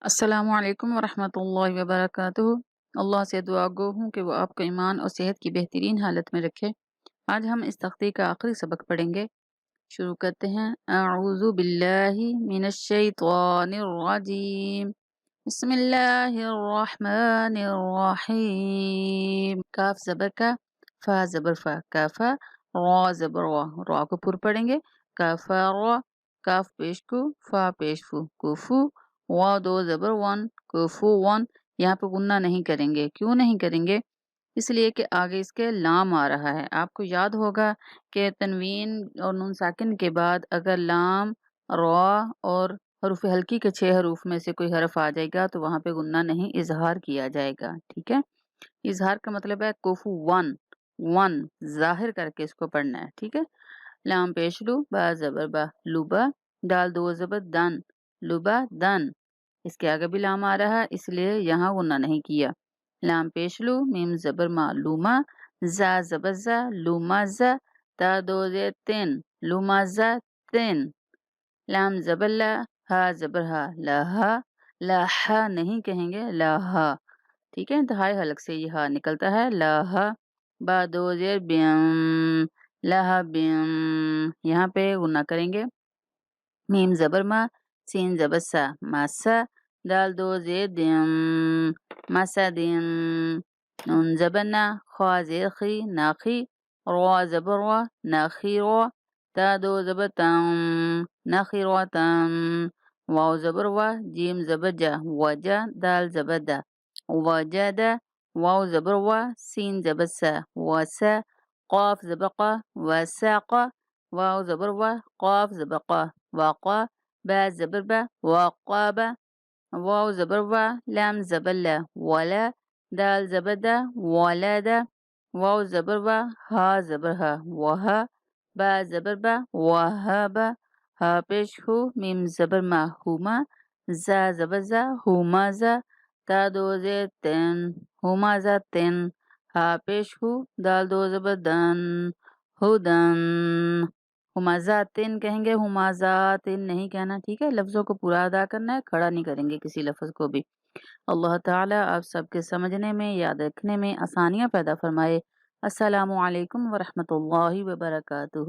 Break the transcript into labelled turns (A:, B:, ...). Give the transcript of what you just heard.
A: السلام علیکم ورحمۃ اللہ وبرکاتہ۔ اللہ سے دعا گو ہوں کہ وہ آپ کو ایمان اور صحت کی بہترین حالت میں رکھے۔ آج ہم اس تختی کا آخری سبق پڑھیں گے۔ شروع کرتے ہیں۔ اعوذ باللہ من الشیطان الرجیم، بسم اللہ الرحمن الرحیم۔ کاف زبر کا، فا زبر فا، کافا، را زبر وا، را کو پر پڑھیں گے، کافا را، کاف پیش کو، فا پیش فو، کوفو، وا دو زبر ون، کوفو ون۔ یہاں پہ غنہ نہیں کریں گے۔ کیوں نہیں کریں گے؟ اس لیے کہ آگے اس کے لام آ رہا ہے۔ آپ کو یاد ہوگا کہ تنوین اور نون ساکن کے بعد اگر لام، را اور حروف ہلکی کے 6 حروف میں سے کوئی حرف آ جائے گا تو وہاں پہ غنہ نہیں، اظہار کیا جائے گا۔ ٹھیک ہے، اظہار کا مطلب ہے کوفو ون، ون ظاہر کر کے اس کو پڑھنا ہے۔ ٹھیک ہے، لام پیش لو، با زبر با، لوبا، دال دو زبر دن، لوبا دن۔ اس کے آگے بھی لام آ رہا ہے اس لیے یہاں غنہ نہیں کیا۔ لام پیش لو، میم زبر ما، لوما، زا زبر زا، لوما زا، تا دو زیر تین، لوما زا تین۔ لام زبر لا، ہا زبر ہا، لاہا، لاہا نہیں کہیں گے، لاہا۔ ٹھیک ہے، انتہائی حلق سے یہ ہا نکلتا ہے، لاہا۔ با دو زیر بیم، لاہا بیم، یہاں پہ غنہ کریں گے۔ میم زبر ما، سین زبر سا، ماسا، دال دو زیر دیم، ماسا دیم۔ نون زبر نا، خوا زیر خی، ناخی، روا زبر وا، ناخی روا، تا دو زبر تم، ناخی روا تم۔ واو زبر وا، جیم زبر جا، وجا، دال زبر دا، وجدا، واو زبر وا، سین زبر سا، وسا، قاف زبر قا، وساقا، واو زبر وا، قاف زبر قا، واقا، با زبر با، واقابا، واو زبر وا، لام زبر لا، ولا، دال زبر دا، ولدا، واو زبر وا، ہا زبر ہا، وہا، با زبر با، وہابا، ہا پیش ہو، میم زبر ما، ہوما، زا زبر زا، ہوما زا، تا دو زیر تین، ہوما زا تین۔ ہا پیش ہو، دال دو زبر دن، ہدن۔ ہمازاتن کہیں گے، ہمازاتن نہیں کہنا۔ ٹھیک ہے، لفظوں کو پورا ادا کرنا ہے، کھڑا نہیں کریں گے کسی لفظ کو بھی۔ اللہ تعالیٰ آپ سب کے سمجھنے میں، یاد رکھنے میں آسانیاں پیدا فرمائے۔ السلام علیکم ورحمۃ اللہ وبرکاتہ۔